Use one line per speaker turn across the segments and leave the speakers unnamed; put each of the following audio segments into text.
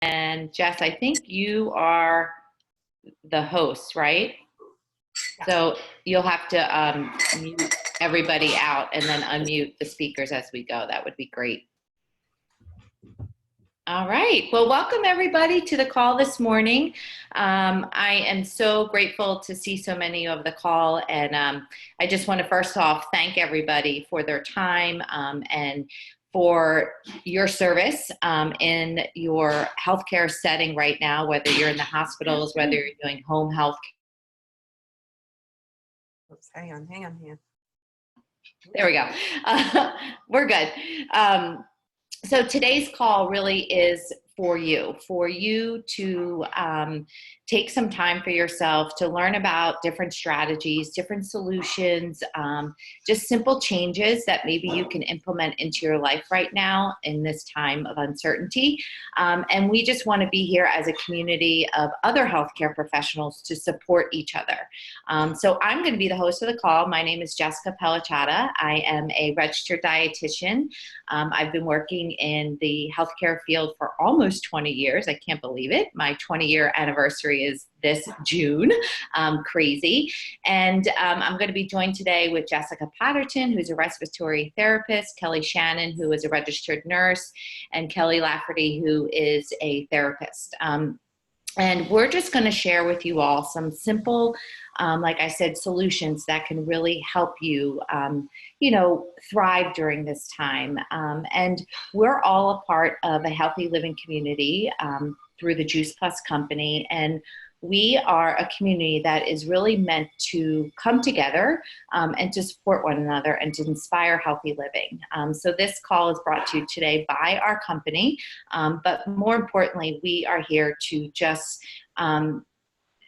And Jess, I think you are the host, right?
Yeah.
So you'll have to mute everybody out and then unmute the speakers as we go. That would be great. All right. Well, welcome everybody to the call this morning. I am so grateful to see so many of the call, and I just want to first off thank everybody for their time and for your service in your healthcare setting right now, whether you're in the hospitals, whether you're doing home health.
Oops, hang on.
There we go. We're good. So today's call really is for you to take some time for yourself to learn about different strategies, different solutions, just simple changes that maybe you can implement into your life right now in this time of uncertainty. And we just want to be here as a community of other healthcare professionals to support each other. So I'm going to be the host of the call. My name is Jessica Pellicciotta. I am a registered dietitian. I've been working in the healthcare field for almost 20 years. I can't believe it. My 20-year anniversary is this June. Crazy. And I'm going to be joined today with Jessica Potterton, who's a respiratory therapist, Shannon, who is a registered nurse, and Keli Laverty, who is a therapist. And we're just going to share with you all some simple, like I said, solutions that can really help you, thrive during this time. And we're all a part of a healthy living community through the Juice Plus company. And we are a community that is really meant to come together and to support one another and to inspire healthy living. So this call is brought to you today by our company, but more importantly, we are here to just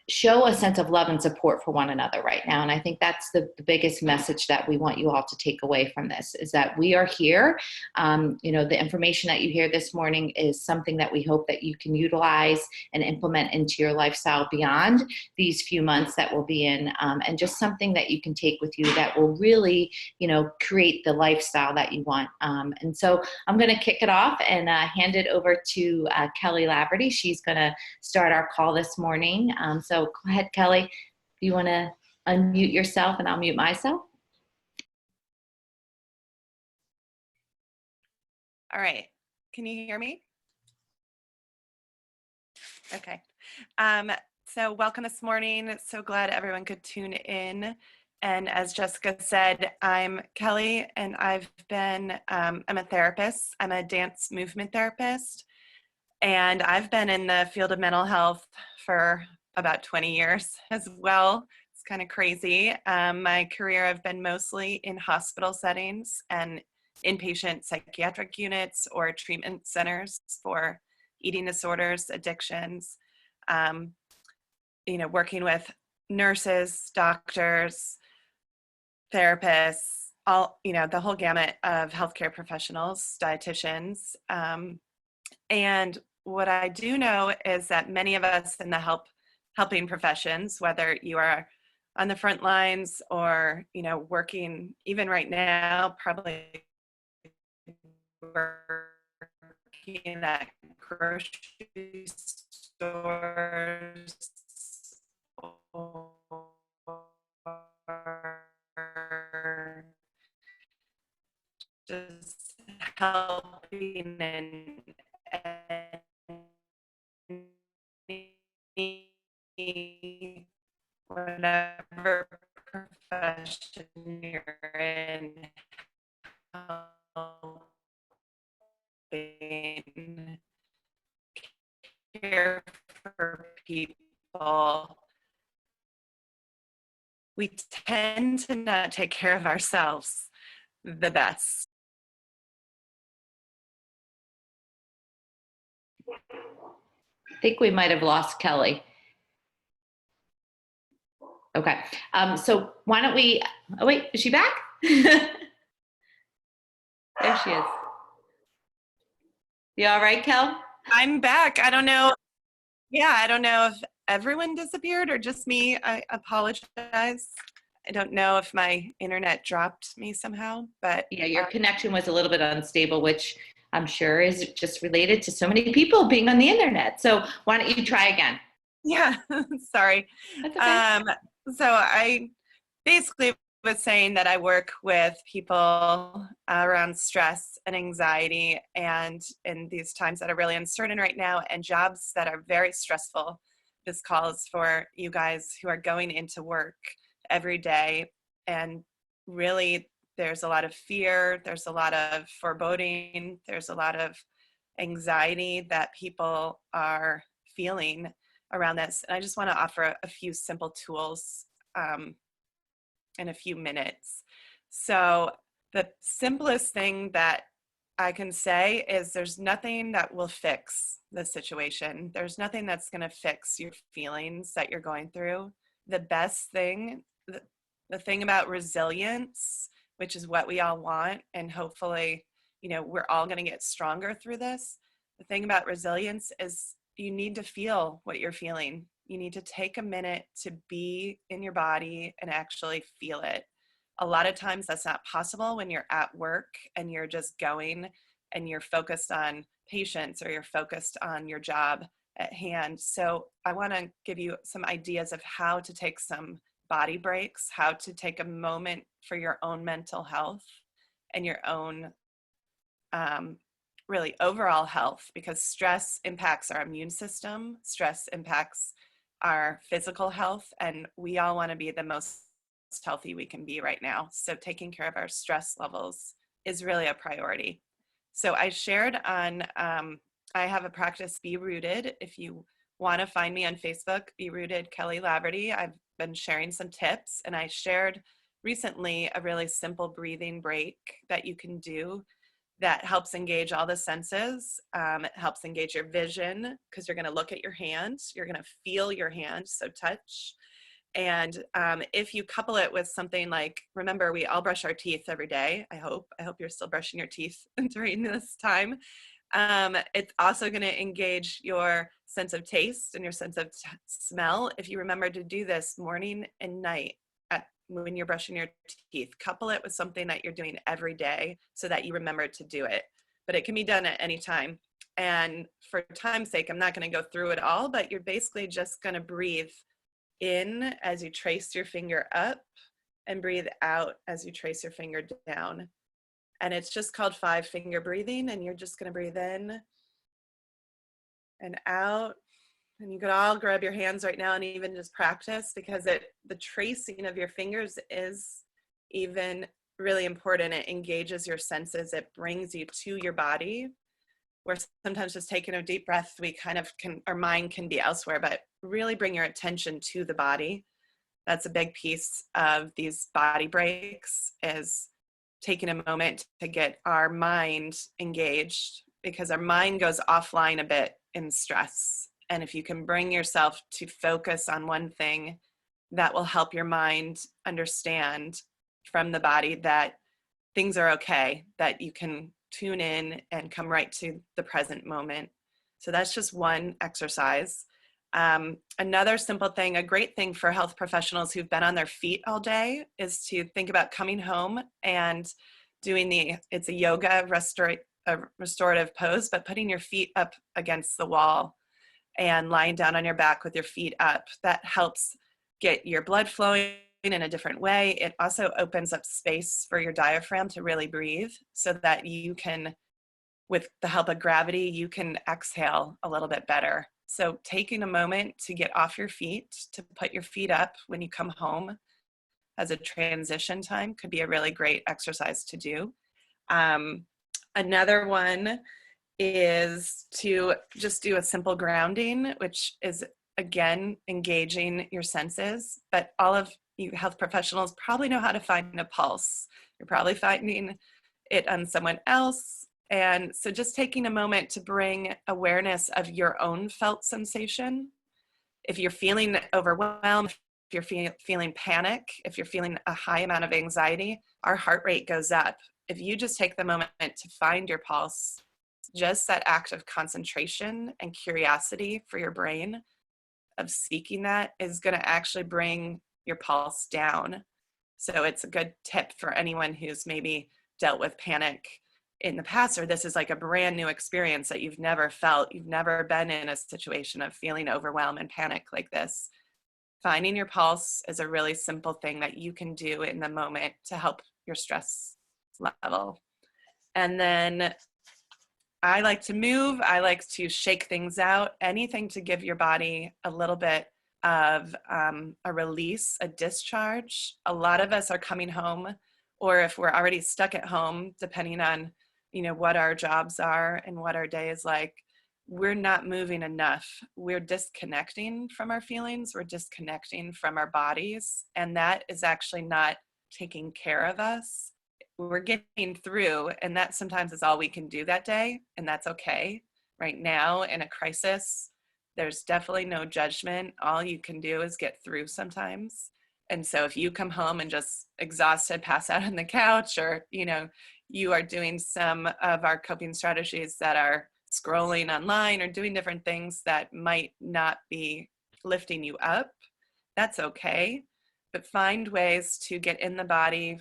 show a sense of love and support for one another right now. And I think that's the biggest message that we want you all to take away from this, is that we are here. The information that you hear this morning is something that we hope that you can utilize and implement into your lifestyle beyond these few months that we'll be in, and just something that you can take with you that will really, create the lifestyle that you want. And so I'm going to kick it off and hand it over to Keli Laverty. She's going to start our call this morning. So go ahead, Keli. Do you want to unmute yourself and I'll mute myself?
All right. Can you hear me? Okay. So welcome this morning. So glad everyone could tune in. And as Jessica said, I'm Keli, and I'm a therapist. I'm a dance movement therapist. And I've been in the field of mental health for about 20 years as well. It's kind of crazy. My career, I've been mostly in hospital settings and inpatient psychiatric units or treatment centers for eating disorders, addictions, working with nurses, doctors, therapists, the whole gamut of healthcare professionals, dietitians. And what I do know is that many of us in the helping professions, whether you are on the front lines or, working even right now, probably working at grocery stores or just helping in whatever profession you're in, helping care for people, we tend to not take care of ourselves the best.
I think we might have lost Keli. Okay, so why don't we, oh wait, is she back? There she is. You all right, Kel?
I'm back. I don't know. Yeah, I don't know if everyone disappeared or just me. I apologize. I don't know if my internet dropped me somehow, but
yeah, your connection was a little bit unstable, which I'm sure is just related to so many people being on the internet. So why don't you try again?
Yeah, sorry.
That's okay.
So I basically was saying that I work with people around stress and anxiety, and in these times that are really uncertain right now, and jobs that are very stressful. This calls for you guys who are going into work every day, and really there's a lot of fear, there's a lot of foreboding, there's a lot of anxiety that people are feeling around this. And I just want to offer a few simple tools in a few minutes. So the simplest thing that I can say is there's nothing that will fix the situation. There's nothing that's going to fix your feelings that you're going through. The best thing, the thing about resilience, which is what we all want, and hopefully, we're all going to get stronger through this. The thing about resilience is you need to feel what you're feeling. You need to take a minute to be in your body and actually feel it. A lot of times that's not possible when you're at work and you're just going and you're focused on patients or you're focused on your job at hand. So I want to give you some ideas of how to take some body breaks, how to take a moment for your own mental health and your own really overall health, because stress impacts our immune system, stress impacts our physical health, and we all want to be the most healthy we can be right now. So taking care of our stress levels is really a priority. So I shared on, I have a practice, Be Rooted. If you want to find me on Facebook, Be Rooted Keli Laverty. I've been sharing some tips, and I shared recently a really simple breathing break that you can do that helps engage all the senses. It helps engage your vision because you're going to look at your hand. You're going to feel your hand, so touch. And if you couple it with something like, remember, we all brush our teeth every day. I hope you're still brushing your teeth during this time. It's also going to engage your sense of taste and your sense of smell. If you remember to do this morning and night, when you're brushing your teeth, couple it with something that you're doing every day so that you remember to do it. But it can be done at any time. And for time's sake, I'm not going to go through it all, but you're basically just going to breathe in as you trace your finger up and breathe out as you trace your finger down. And it's just called 5-finger breathing. And you're just going to breathe in and out. And you could all grab your hands right now and even just practice, because the tracing of your fingers is even really important. It engages your senses. It brings you to your body, where sometimes just taking a deep breath, our mind can be elsewhere, but really bring your attention to the body. That's a big piece of these body breaks, is taking a moment to get our mind engaged, because our mind goes offline a bit in stress. And if you can bring yourself to focus on one thing, that will help your mind understand from the body that things are okay, that you can tune in and come right to the present moment. So that's just one exercise. Another simple thing, a great thing for health professionals who've been on their feet all day, is to think about coming home and doing it's a yoga restorative pose, but putting your feet up against the wall and lying down on your back with your feet up. That helps get your blood flowing in a different way. It also opens up space for your diaphragm to really breathe, so that you can, with the help of gravity, you can exhale a little bit better. So taking a moment to get off your feet, to put your feet up when you come home as a transition time, could be a really great exercise to do. Another one is to just do a simple grounding, which is, again, engaging your senses. But all of you health professionals probably know how to find a pulse. You're probably finding it on someone else. And so just taking a moment to bring awareness of your own felt sensation. If you're feeling overwhelmed, if you're feeling panic, if you're feeling a high amount of anxiety, our heart rate goes up. If you just take the moment to find your pulse, just that act of concentration and curiosity for your brain of seeking that is going to actually bring your pulse down. So it's a good tip for anyone who's maybe dealt with panic, in the past, or this is like a brand new experience that you've never felt, you've never been in a situation of feeling overwhelmed and panic like this. Finding your pulse is a really simple thing that you can do in the moment to help your stress level. And then I like to move, I like to shake things out, anything to give your body a little bit of a release, a discharge. A lot of us are coming home, or if we're already stuck at home, depending on, you know, what our jobs are and what our day is like, we're not moving enough. We're disconnecting from our feelings, we're disconnecting from our bodies, and that is actually not taking care of us. We're getting through, and that sometimes is all we can do that day, and that's okay. Right now in a crisis, there's definitely no judgment. All you can do is get through sometimes. And so if you come home and just exhausted, pass out on the couch, or, you know, you are doing some of our coping strategies that are scrolling online or doing different things that might not be lifting you up, that's okay. But find ways to get in the body.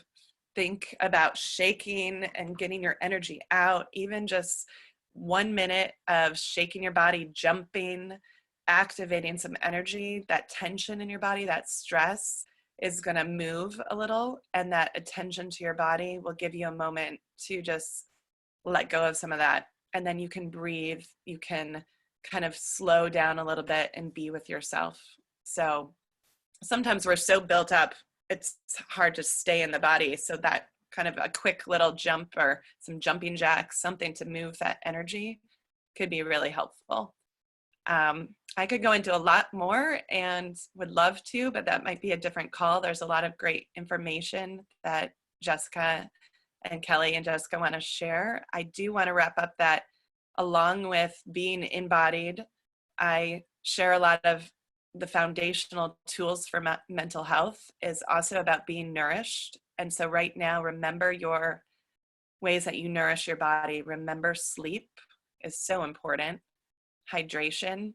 Think about shaking and getting your energy out, even just 1 minute of shaking your body, jumping, activating some energy. That tension in your body, that stress is going to move a little, and that attention to your body will give you a moment to just let go of some of that. And then you can breathe, you can kind of slow down a little bit and be with yourself. So sometimes we're so built up, it's hard to stay in the body. So that kind of a quick little jump or some jumping jacks, something to move that energy could be really helpful. I could go into a lot more and would love to, but that might be a different call. There's a lot of great information that Jessica and Kelly and Jessica want to share. I do want to wrap up that along with being embodied, I share a lot of the foundational tools for mental health is also about being nourished. And so right now, remember your ways that you nourish your body. Remember, sleep is so important, hydration,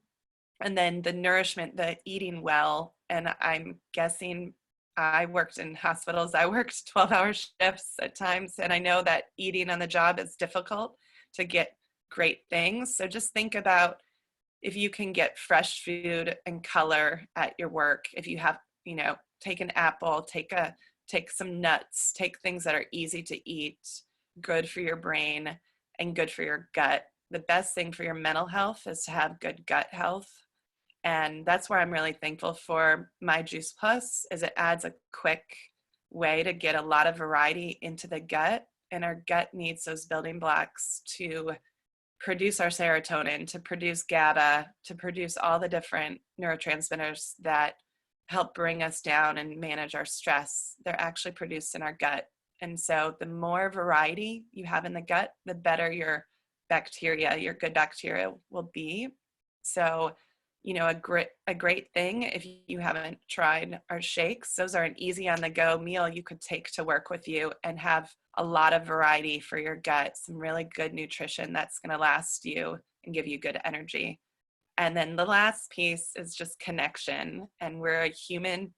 and then the nourishment, the eating well. And I'm guessing I worked in hospitals. I worked 12-hour shifts at times, and I know that eating on the job is difficult to get great things. So just think about if you can get fresh food and color at your work. If you have, you know, take an apple, take some nuts, take things that are easy to eat, good for your brain and good for your gut. The best thing for your mental health is to have good gut health. And that's where I'm really thankful for my Juice Plus, is it adds a quick way to get a lot of variety into the gut. And our gut needs those building blocks to produce our serotonin, to produce GABA, to produce all the different neurotransmitters that help bring us down and manage our stress. They're actually produced in our gut. And so the more variety you have in the gut, the better your bacteria, your good bacteria will be. So, you know, a great thing, if you haven't tried our shakes, those are an easy on the go meal you could take to work with you and have a lot of variety for your gut, some really good nutrition that's going to last you and give you good energy. And then the last piece is just connection. And we're a human,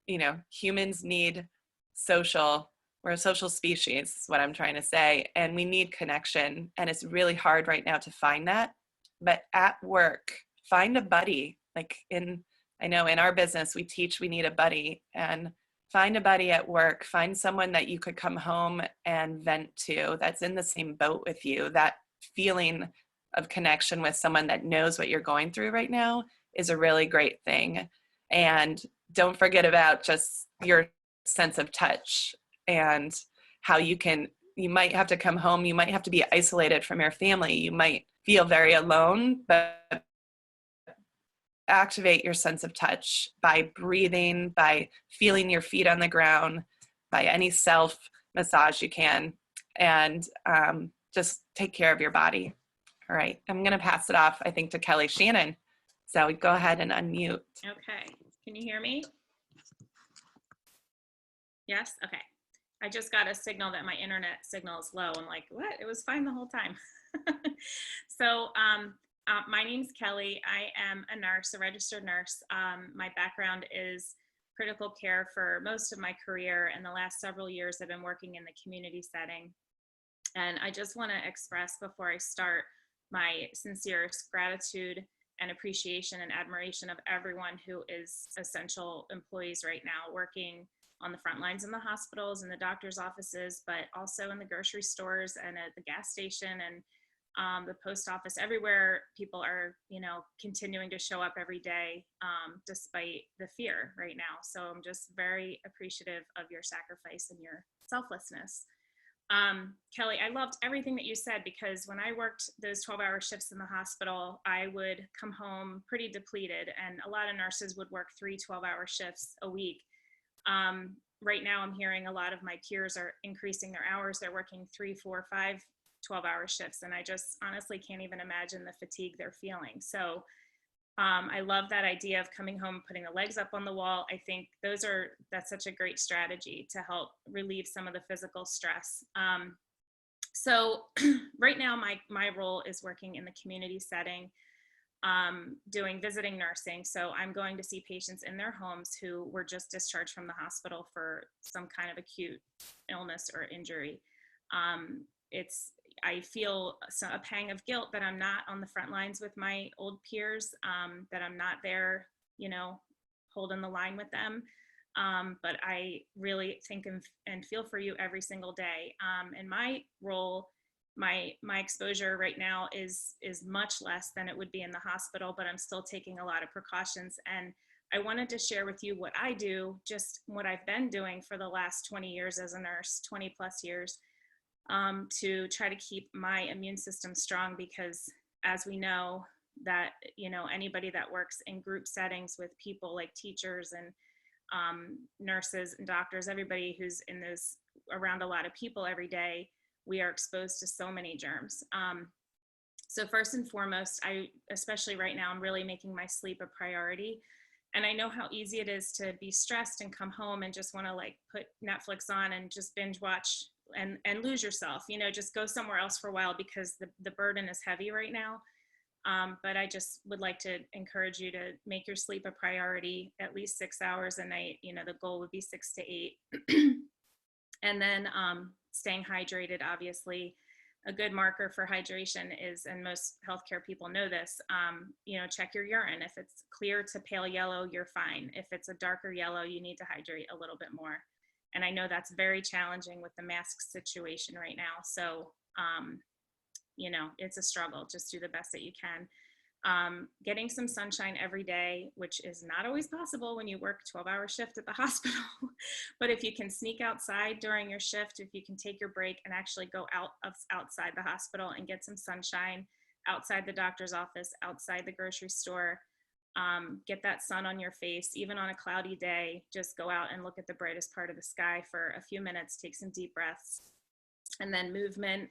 you know, humans need social, we're a social species, is what I'm trying to say. And we need connection. And it's really hard right now to find that. But at work, find a buddy. Like I know in our business, we teach we need a buddy, and find a buddy at work. Find someone that you could come home and vent to that's in the same boat with you. That feeling of connection with someone that knows what you're going through right now is a really great thing. And don't forget about just your sense of touch and how you might have to come home. You might have to be isolated from your family. You might feel very alone, but activate your sense of touch by breathing, by feeling your feet on the ground, by any self massage you can, and just take care of your body. All right, I'm going to pass it off, I think, to Kelly. Shannon, so go ahead and unmute.
Okay, can you hear me? Yes, okay. I just got a signal that my internet signal is low. I'm like, what? It was fine the whole time. So my name's Kelly. I am a nurse, a registered nurse. My background is critical care for most of my career, and the last several years I've been working in the community setting. And I just want to express before I start my sincerest gratitude and appreciation and admiration of everyone who is essential employees right now, working on the front lines in the hospitals and the doctor's offices, but also in the grocery stores and at the gas station and the post office. Everywhere people are, continuing to show up every day despite the fear right now. So I'm just very appreciative of your sacrifice and your selflessness. Kelly, I loved everything that you said, because when I worked those 12-hour shifts in the hospital, I would come home pretty depleted, and a lot of nurses would work 3 12-hour shifts a week. Right now I'm hearing a lot of my peers are increasing their hours. They're working 3, 4, 5 12-hour shifts, and I just honestly can't even imagine the fatigue they're feeling. So I love that idea of coming home, putting the legs up on the wall. I think that's such a great strategy to help relieve some of the physical stress. So right now my role is working in the community setting, doing visiting nursing. So I'm going to see patients in their homes who were just discharged from the hospital for some kind of acute illness or injury. I feel a pang of guilt that I'm not on the front lines with my old peers, that I'm not there, holding the line with them. But I really think and feel for you every single day. In my role, my exposure right now is much less than it would be in the hospital, but I'm still taking a lot of precautions. And I wanted to share with you what I do, just what I've been doing for the last 20 years as a nurse, 20 plus years, to try to keep my immune system strong, because as we know that, anybody that works in group settings with people like teachers and nurses and doctors, everybody who's in those around a lot of people every day, we are exposed to so many germs. So first and foremost, especially right now, I'm really making my sleep a priority. And I know how easy it is to be stressed and come home and just want to put Netflix on and just binge watch and lose yourself, just go somewhere else for a while, because the burden is heavy right now. But I just would like to encourage you to make your sleep a priority, at least 6 hours a night. The goal would be 6 to 8. And then staying hydrated, obviously. A good marker for hydration is, and most healthcare people know this, check your urine. If it's clear to pale yellow, you're fine. If it's a darker yellow, you need to hydrate a little bit more. And I know that's very challenging with the mask situation right now. So, it's a struggle. Just do the best that you can. Getting some sunshine every day, which is not always possible when you work 12-hour shift at the hospital. But if you can sneak outside during your shift, if you can take your break and actually go outside the hospital and get some sunshine, outside the doctor's office, outside the grocery store, get that sun on your face, even on a cloudy day, just go out and look at the brightest part of the sky for a few minutes, take some deep breaths. And then movement,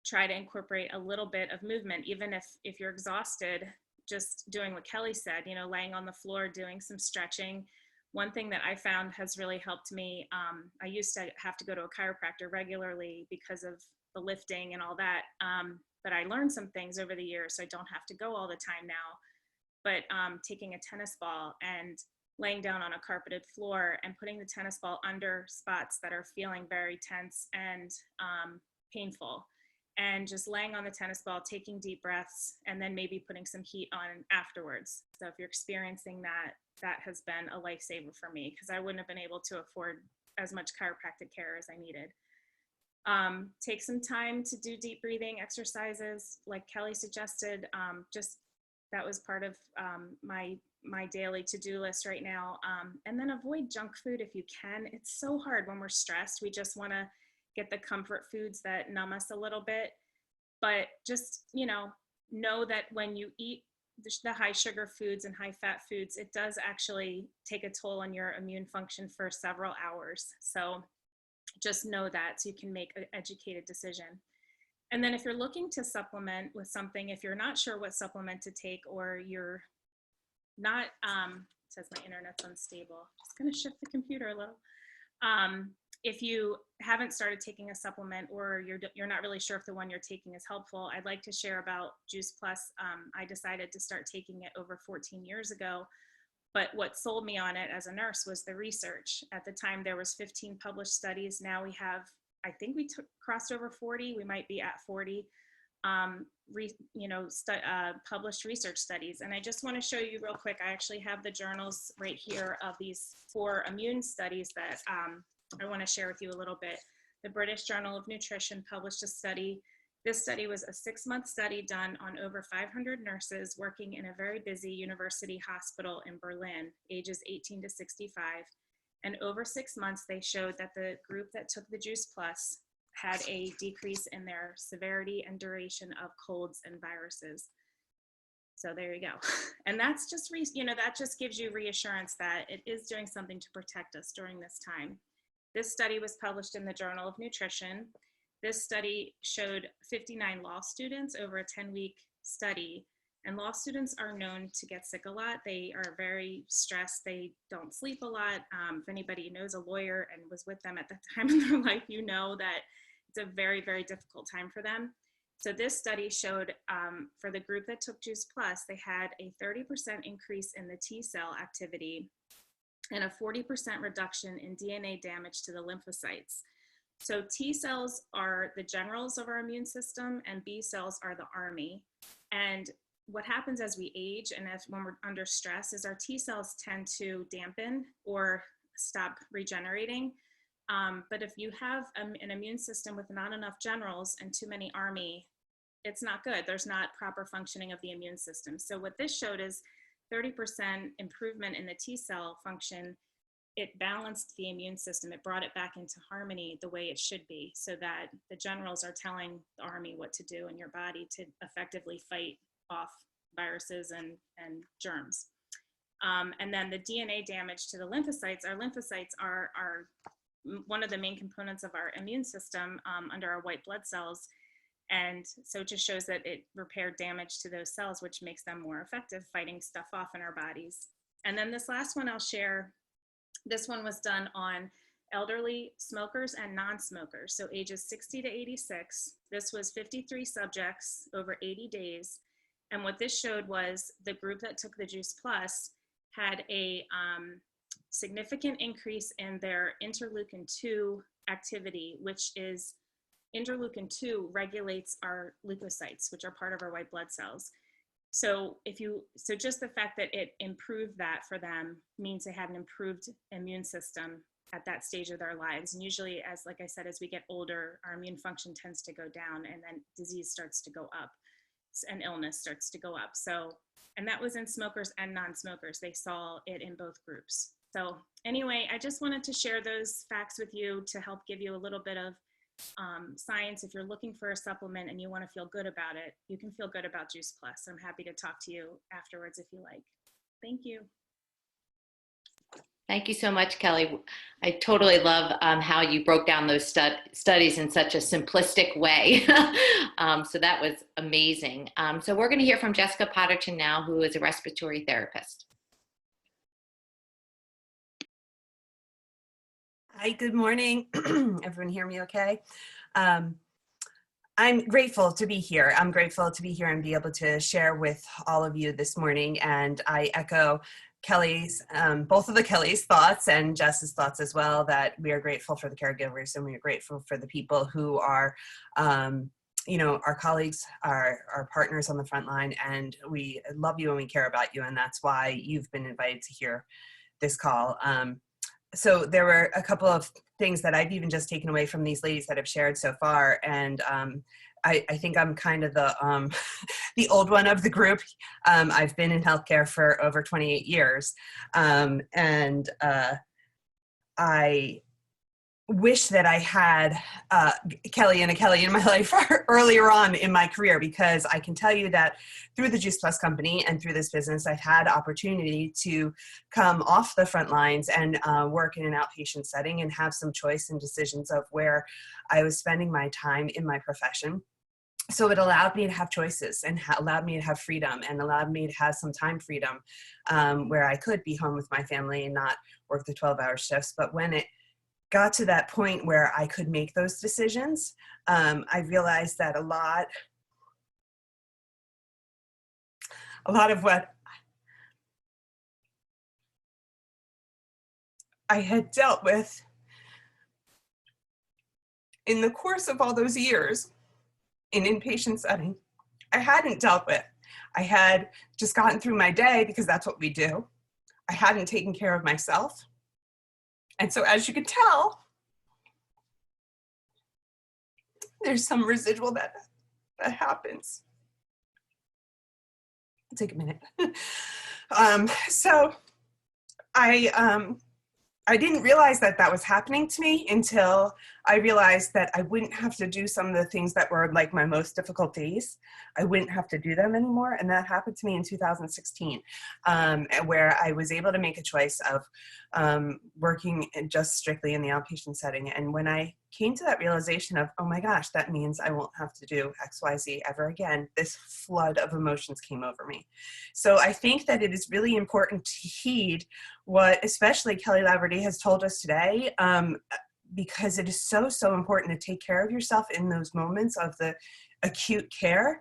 try to incorporate a little bit of movement, even if you're exhausted, just doing what Kelly said, laying on the floor, doing some stretching. One thing that I found has really helped me, I used to have to go to a chiropractor regularly because of the lifting and all that, but I learned some things over the years, so I don't have to go all the time now. But taking a tennis ball and laying down on a carpeted floor and putting the tennis ball under spots that are feeling very tense and painful, and just laying on the tennis ball, taking deep breaths, and then maybe putting some heat on afterwards. So if you're experiencing that, that has been a lifesaver for me, because I wouldn't have been able to afford as much chiropractic care as I needed. Take some time to do deep breathing exercises like Kelly suggested. That was part of my daily to-do list right now. And then avoid junk food if you can. It's so hard when we're stressed. We just want to get the comfort foods that numb us a little bit. But just, know that when you eat the high sugar foods and high fat foods, it does actually take a toll on your immune function for several hours. So just know that, so you can make an educated decision. And then if you're looking to supplement with something, if you're not sure what supplement to take, or you're not, it says my internet's unstable. Just gonna shift the computer a little. If you haven't started taking a supplement, or you're not really sure if the one you're taking is helpful, I'd like to share about Juice Plus. I decided to start taking it over 14 years ago. But what sold me on it as a nurse was the research. At the time, there was 15 published studies. Now we have, I think we crossed over 40. We might be at 40 published research studies. And I just want to show you real quick, I actually have the journals right here of these 4 immune studies that I want to share with you a little bit. The British Journal of Nutrition published a study. This study was a 6-month study done on over 500 nurses working in a very busy university hospital in Berlin, ages 18 to 65. And over 6 months, they showed that the group that took the Juice Plus had a decrease in their severity and duration of colds and viruses. So there you go. And that's just, that just gives you reassurance that it is doing something to protect us during this time. This study was published in the Journal of Nutrition. This study showed 59 law students over a 10-week study. And law students are known to get sick a lot. They are very stressed. They don't sleep a lot. If anybody knows a lawyer and was with them at that time in their life, you know that it's a very, very difficult time for them. So this study showed for the group that took Juice Plus, they had a 30% increase in the T cell activity and a 40% reduction in DNA damage to the lymphocytes. So T cells are the generals of our immune system and B cells are the army. And what happens as we age and when we're under stress is our T cells tend to dampen or stop regenerating. But if you have an immune system with not enough generals and too many army, it's not good. There's not proper functioning of the immune system. So what this showed is 30% improvement in the T cell function. It balanced the immune system. It brought it back into harmony the way it should be so that the generals are telling the army what to do in your body to effectively fight off viruses and germs. And then the DNA damage to the lymphocytes. Our lymphocytes are one of the main components of our immune system under our white blood cells. And so it just shows that it repaired damage to those cells, which makes them more effective fighting stuff off in our bodies. And then this last one I'll share, this one was done on elderly smokers and non-smokers, so ages 60 to 86. This was 53 subjects over 80 days. And what this showed was the group that took the Juice Plus had a significant increase in their interleukin-2 activity, which is interleukin-2 regulates our leukocytes, which are part of our white blood cells. So just the fact that it improved that for them means they had an improved immune system at that stage of their lives. And usually, like I said, as we get older, our immune function tends to go down and then disease starts to go up and illness starts to go up. So, and that was in smokers and non-smokers. They saw it in both groups. So anyway, I just wanted to share those facts with you to help give you a little bit of science. If you're looking for a supplement and you want to feel good about it, you can feel good about Juice Plus. I'm happy to talk to you afterwards if you like. Thank you.
Thank you so much, Kelly. I totally love how you broke down those studies in such a simplistic way. So that was amazing. So we're going to hear from Jessica Potterton now, who is a respiratory therapist.
Hi, good morning. Everyone hear me okay? I'm grateful to be here. I'm grateful to be here and be able to share with all of you this morning. And I echo Kelly's, both of the Kelly's thoughts and Jess's thoughts as well, that we are grateful for the caregivers and we are grateful for the people who are, our colleagues, our partners on the front line, and we love you and we care about you. And that's why you've been invited to hear this call. So there were a couple of things that I've even just taken away from these ladies that have shared so far. And I think I'm kind of the old one of the group. I've been in healthcare for over 28 years. And I wish that I had Kelly in my life earlier on in my career, because I can tell you that through the Juice Plus company and through this business, I've had opportunity to come off the front lines and work in an outpatient setting and have some choice and decisions of where I was spending my time in my profession. So it allowed me to have choices and allowed me to have freedom and allowed me to have some time freedom where I could be home with my family and not work the 12-hour shifts. But when it got to that point where I could make those decisions, I realized that a lot of what I had dealt with in the course of all those years in inpatient setting, I hadn't dealt with. I had just gotten through my day because that's what we do. I hadn't taken care of myself. And so as you can tell, there's some residual that happens. It'll take a minute. So I didn't realize that that was happening to me until I realized that I wouldn't have to do some of the things that were like my most difficult days. I wouldn't have to do them anymore. And that happened to me in 2016, where I was able to make a choice of working just strictly in the outpatient setting. And when I came to that realization of, oh my gosh, that means I won't have to do X, Y, Z ever again, this flood of emotions came over me. So I think that it is really important to heed what especially Keli Laverty has told us today, because it is so, so important to take care of yourself in those moments of the acute care.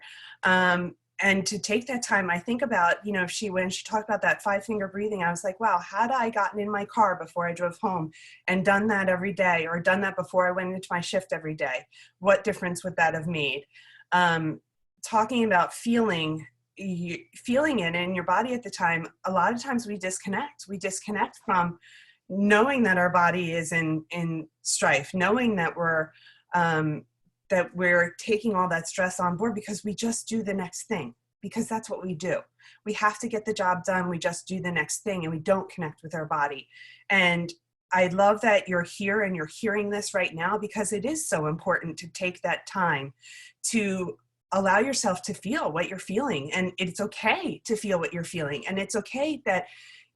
And to take that time, I think about, you know, when she talked about that 5-finger breathing, I was like, wow, had I gotten in my car before I drove home and done that every day, or done that before I went into my shift every day, what difference would that have made? Talking about feeling it in your body at the time, a lot of times we disconnect. We disconnect from knowing that our body is in strife, knowing that we're taking all that stress on board because we just do the next thing, because that's what we do. We have to get the job done. We just do the next thing and we don't connect with our body. And I love that you're here and you're hearing this right now, because it is so important to take that time to allow yourself to feel what you're feeling. And it's okay to feel what you're feeling. And it's okay that,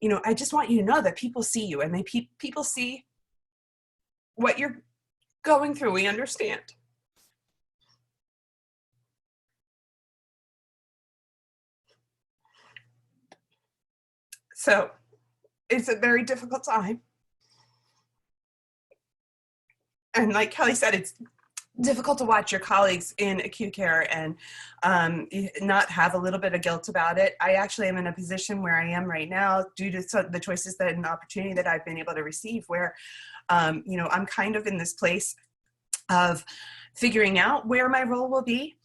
you know, I just want you to know that people see you and people see what you're going through. We understand. So it's a very difficult time. And like Keli said, it's difficult to watch your colleagues in acute care and not have a little bit of guilt about it. I actually am in a position where I am right now due to the choices and opportunity that I've been able to receive, where, you know, I'm kind of in this place of figuring out where my role will be.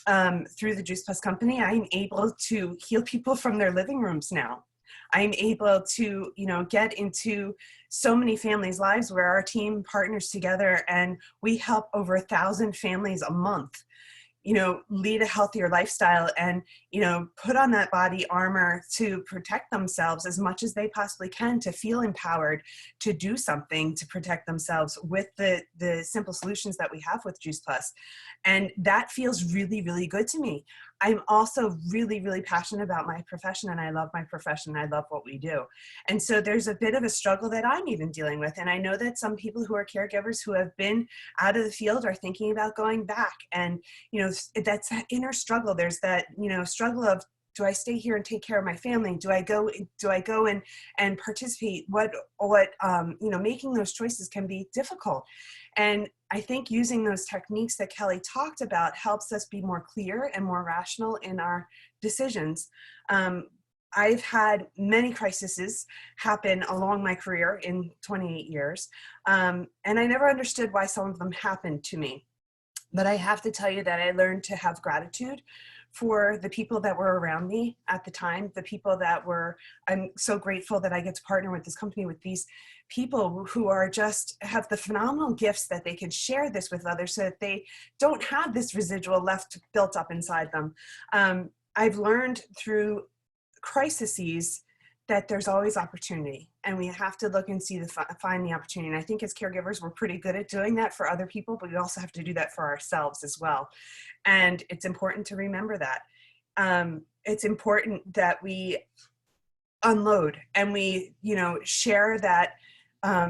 Through the Juice Plus company, I'm able to heal people from their living rooms now. I'm able to, you know, get into so many families' lives where our team partners together and we help over 1,000 families a month, you know, lead a healthier lifestyle and, you know, put on that body armor to protect themselves as much as they possibly can, to feel empowered to do something to protect themselves with the simple solutions that we have with Juice Plus. And that feels really, really good to me. I'm also really, really passionate about my profession, and I love my profession. I love what we do. And so there's a bit of a struggle that I'm even dealing with. And I know that some people who are caregivers who have been out of the field are thinking about going back. And, you know, that's that inner struggle. There's that, you know, struggle of, do I stay here and take care of my family? Do I go and participate? What you know, making those choices can be difficult. And I think using those techniques that Keli talked about helps us be more clear and more rational in our decisions. I've had many crises happen along my career in 28 years. And I never understood why some of them happened to me. But I have to tell you that I learned to have gratitude for the people that were around me at the time, the people that were, I'm so grateful that I get to partner with this company, with these people who are just have the phenomenal gifts that they can share this with others so that they don't have this residual built up inside them. I've learned through crises that there's always opportunity, and we have to look and find the opportunity. And I think as caregivers, we're pretty good at doing that for other people, but we also have to do that for ourselves as well. And it's important to remember that. It's important that we unload and we, you know, share that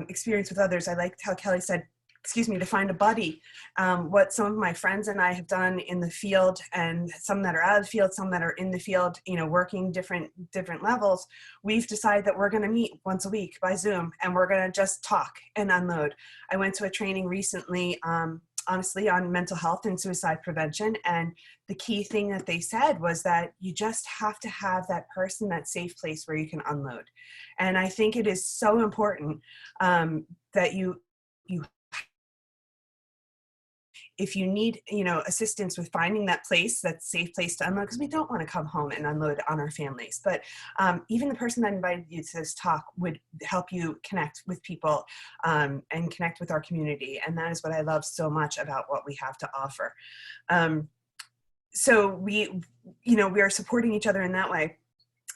experience with others. I liked how Keli said, to find a buddy. What some of my friends and I have done in the field, and some that are out of the field, some that are in the field, you know, working different levels, we've decided that we're going to meet once a week by Zoom, and we're going to just talk and unload. I went to a training recently, honestly, on mental health and suicide prevention, and the key thing that they said was that you just have to have that person, that safe place where you can unload. And I think it is so important that you if you need, assistance with finding that place, that safe place to unload, because we don't want to come home and unload on our families. But even the person that invited you to this talk would help you connect with people and connect with our community. And that is what I love so much about what we have to offer. So we are supporting each other in that way.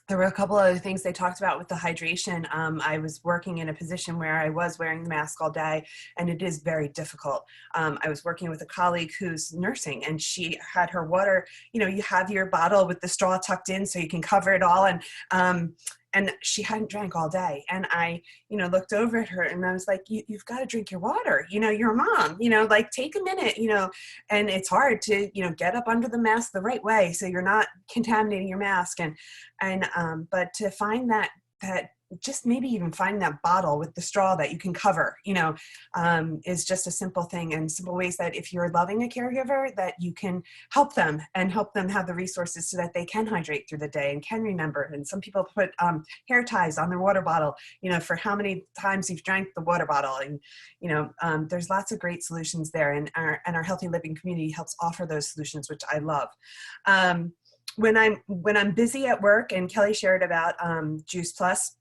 There were a couple other things they talked about with the hydration. I was working in a position where I was wearing the mask all day, and it is very difficult. I was working with a colleague who's nursing, and she had her water, you have your bottle with the straw tucked in so you can cover it all. And she hadn't drank all day. And I, looked over at her and I was like, you've got to drink your water. You're a mom, like take a minute, and it's hard to, get up under the mask the right way so you're not contaminating your mask. But to find that just maybe even find that bottle with the straw that you can cover, is just a simple thing, and simple ways that if you're loving a caregiver, that you can help them and help them have the resources so that they can hydrate through the day and can remember. And some people put hair ties on their water bottle, for how many times you've drank the water bottle. And, there's lots of great solutions there, and our Healthy Living community helps offer those solutions, which I love. When I'm busy at work, and Keli shared about Juice Plus,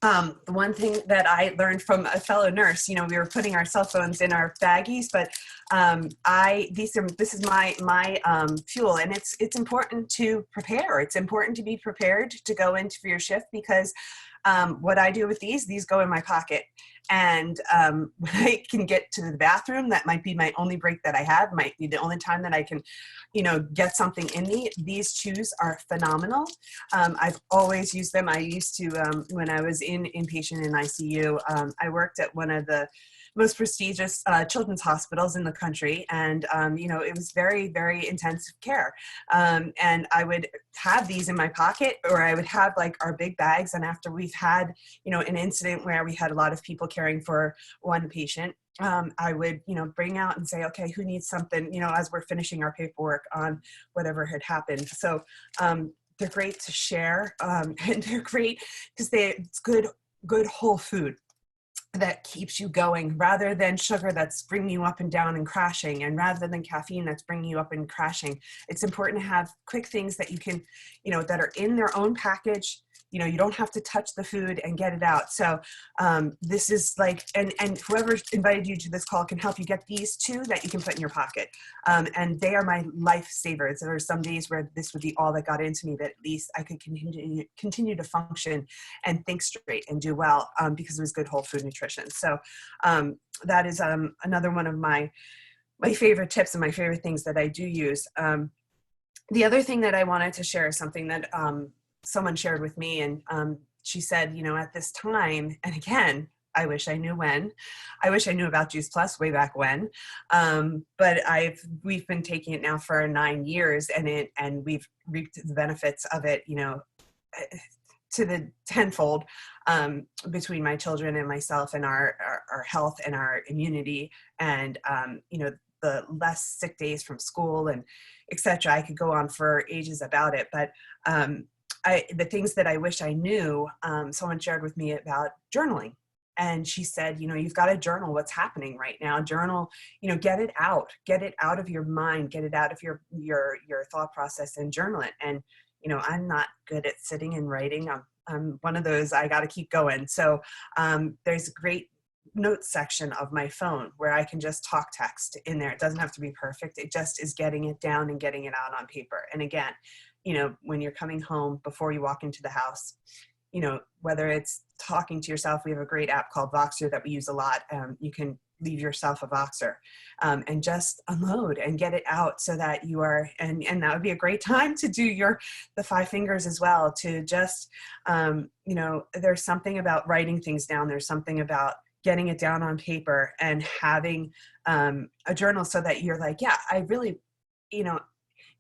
the one thing that I learned from a fellow nurse, we were putting our cell phones in our baggies, but this is my fuel, and it's important to prepare. It's important to be prepared to go into for your shift, because what I do with these go in my pocket. And when I can get to the bathroom, that might be my only break that I have, might be the only time that I can, get something in me. These chews are phenomenal. I've always used them. I used to, when I was inpatient in ICU, I worked at one of the most prestigious children's hospitals in the country. And, it was very, very intensive care. And I would have these in my pocket, or I would have like our big bags. And after we've had, an incident where we had a lot of people caring for one patient, I would, bring out and say, okay, who needs something, as we're finishing our paperwork on whatever had happened. So they're great to share, and they're great because it's good whole food that keeps you going, rather than sugar that's bringing you up and down and crashing, and rather than caffeine that's bringing you up and crashing. It's important to have quick things that you can, that are in their own package. You don't have to touch the food and get it out. So this is like, and whoever invited you to this call can help you get these two that you can put in your pocket. And they are my lifesavers. There are some days where this would be all that got into me, but at least I could continue to function and think straight and do well, because it was good whole food nutrition. So that is another one of my favorite tips and my favorite things that I do use. The other thing that I wanted to share is something that someone shared with me, and she said, at this time, and again, I wish I knew when. I wish I knew about Juice Plus way back when. But we've been taking it now for 9 years, and we've reaped the benefits of it, to the tenfold, between my children and myself, and our health and our immunity, and the less sick days from school and et cetera. I could go on for ages about it, but the things that I wish I knew, someone shared with me about journaling. And she said, you've got to journal what's happening right now. Journal, get it out of your mind, get it out of your thought process, and journal it. And, I'm not good at sitting and writing. I'm one of those, I got to keep going. So there's a great notes section of my phone where I can just talk text in there. It doesn't have to be perfect. It just is getting it down and getting it out on paper. And again, when you're coming home, before you walk into the house, whether it's talking to yourself, we have a great app called Voxer that we use a lot. You can leave yourself a Voxer, and just unload and get it out, so that you are, and that would be a great time to do the 5 fingers as well, to just, there's something about writing things down. There's something about getting it down on paper and having a journal, so that you're like, yeah, I really,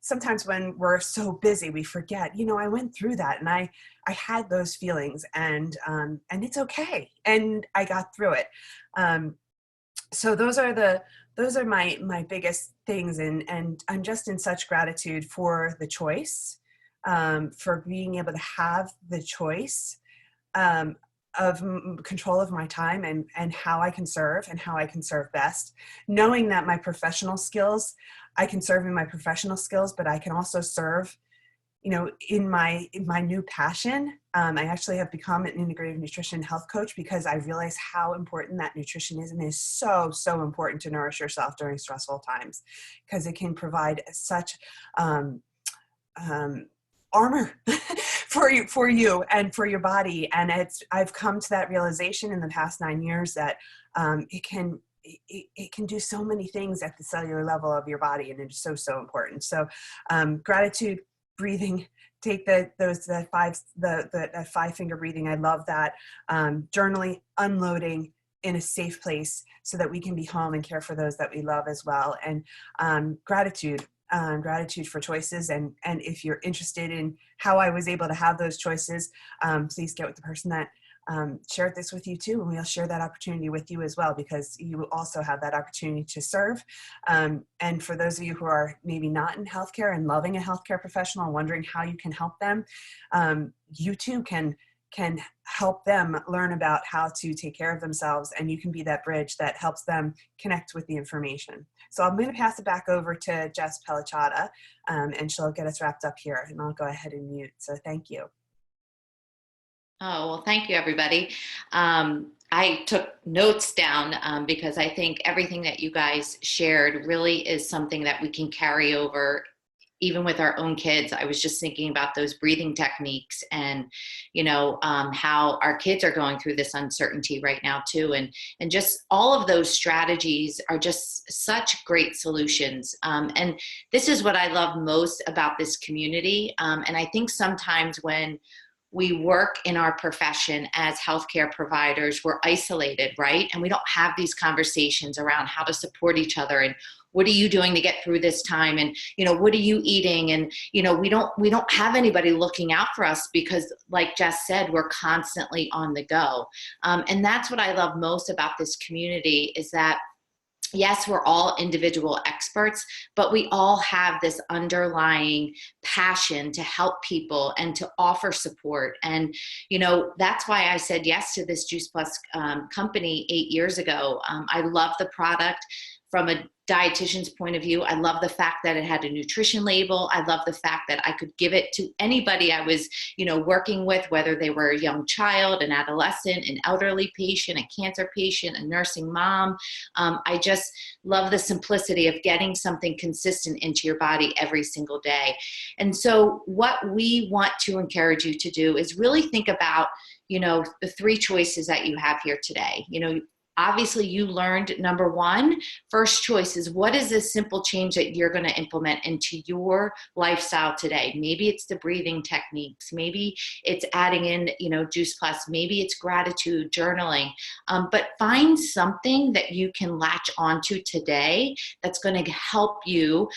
sometimes when we're so busy, we forget, I went through that, and I had those feelings, and it's okay. And I got through it. So those are my biggest things. And I'm just in such gratitude for the choice, for being able to have the choice. control of my time and how I can serve and how I can serve best, knowing that my professional skills, I can serve in my professional skills, but I can also serve, you know, in my new passion. I actually have become an integrative nutrition health coach because I realize how important that nutrition is, and it is so, so important to nourish yourself during stressful times, because it can provide such armor for you and for your body. And I've come to that realization in the past 9 years that it can do so many things at the cellular level of your body, and it's so, so important. So gratitude, breathing, take that 5-finger breathing. I love that. Journaling, unloading in a safe place so that we can be home and care for those that we love as well. And gratitude for choices. And if you're interested in how I was able to have those choices, please get with the person that shared this with you too, and we'll share that opportunity with you as well, because you also have that opportunity to serve. And for those of you who are maybe not in healthcare and loving a healthcare professional and wondering how you can help them, you too can help them learn about how to take care of themselves, and you can be that bridge that helps them connect with the information. So I'm going to pass it back over to Jess Pellicciotta, and she'll get us wrapped up here, and I'll go ahead and mute. So thank you.
Oh, well, thank you, everybody. I took notes down because I think everything that you guys shared really is something that we can carry over even with our own kids. I was just thinking about those breathing techniques and, how our kids are going through this uncertainty right now too. And just all of those strategies are just such great solutions. And this is what I love most about this community. And I think sometimes when we work in our profession as healthcare providers, we're isolated, right? And we don't have these conversations around how to support each other and what are you doing to get through this time? And, what are you eating? And, we don't have anybody looking out for us because, like Jess said, we're constantly on the go. And that's what I love most about this community is that, yes, we're all individual experts, but we all have this underlying passion to help people and to offer support. And, that's why I said yes to this Juice Plus company 8 years ago. I love the product. From a dietitian's point of view, I love the fact that it had a nutrition label. I love the fact that I could give it to anybody I was, working with, whether they were a young child, an adolescent, an elderly patient, a cancer patient, a nursing mom. I just love the simplicity of getting something consistent into your body every single day. And so what we want to encourage you to do is really think about, the 3 choices that you have here today. Obviously, you learned number 1, first choice is what is this simple change that you're going to implement into your lifestyle today? Maybe it's the breathing techniques. Maybe it's adding in, Juice Plus. Maybe it's gratitude, journaling. But find something that you can latch onto today that's going to help you,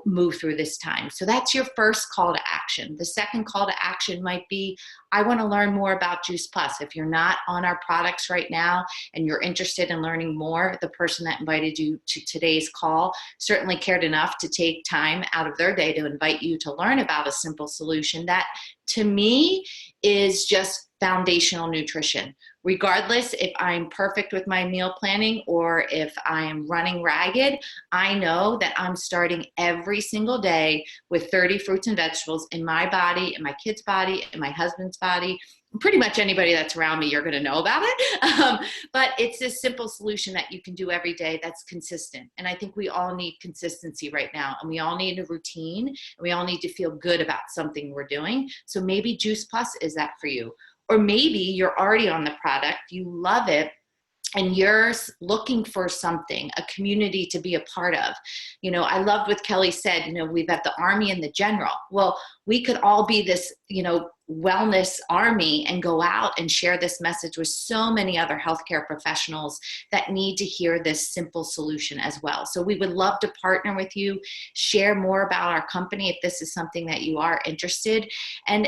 move through this time. So that's your first call to action. The second call to action might be, I want to learn more about Juice Plus. If you're not on our products right now and you're interested in learning more, the person that invited you to today's call certainly cared enough to take time out of their day to invite you to learn about a simple solution that, to me, is just foundational nutrition. Regardless if I'm perfect with my meal planning or if I am running ragged, I know that I'm starting every single day with 30 fruits and vegetables in my body, in my kid's body, in my husband's body. Pretty much anybody that's around me, you're going to know about it. But it's this simple solution that you can do every day that's consistent. And I think we all need consistency right now. And we all need a routine. And we all need to feel good about something we're doing. So maybe Juice Plus is that for you. Or maybe you're already on the product, you love it, and you're looking for something, a community to be a part of. I loved what Keli said, we've got the Army and the General. Well, we could all be this, wellness army and go out and share this message with so many other healthcare professionals that need to hear this simple solution as well. So we would love to partner with you, share more about our company if this is something that you are interested. And,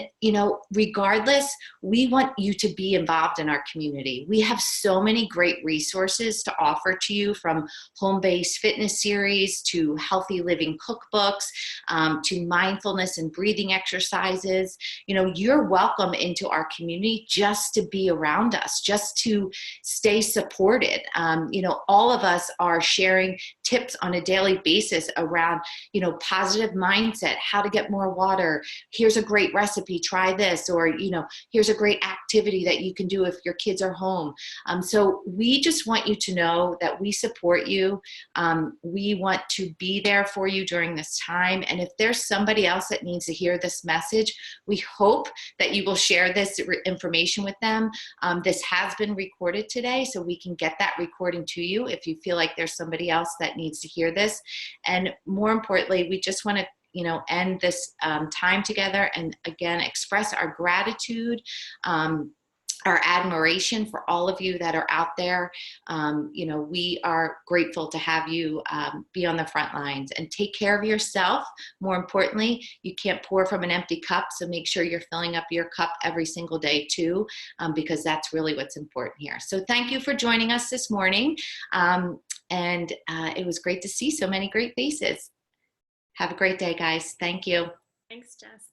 regardless, we want you to be involved in our community. We have so many great resources to offer to you, from home-based fitness series to healthy living cookbooks, to mindfulness and breathing exercises. You you're welcome into our community just to be around us, just to stay supported. You know, all of us are sharing tips on a daily basis around, you know, positive mindset, how to get more water. Here's a great recipe, try this, or, you know, here's a great activity that you can do if your kids are home. So we just want you to know that we support you. We want to be there for you during this time. And if there's somebody else that needs to hear this message, we hope that you will share this information with them. This has been recorded today, so we can get that recording to you if you feel like there's somebody else that needs to hear this. And more importantly, we just want to, you know, end this time together and again express our gratitude, our admiration for all of you that are out there. You know, we are grateful to have you be on the front lines, and take care of yourself. More importantly, you can't pour from an empty cup, so make sure you're filling up your cup every single day too, because that's really what's important here. So thank you for joining us this morning. And it was great to see so many great faces. Have a great day, guys. Thank you.
Thanks, Jess.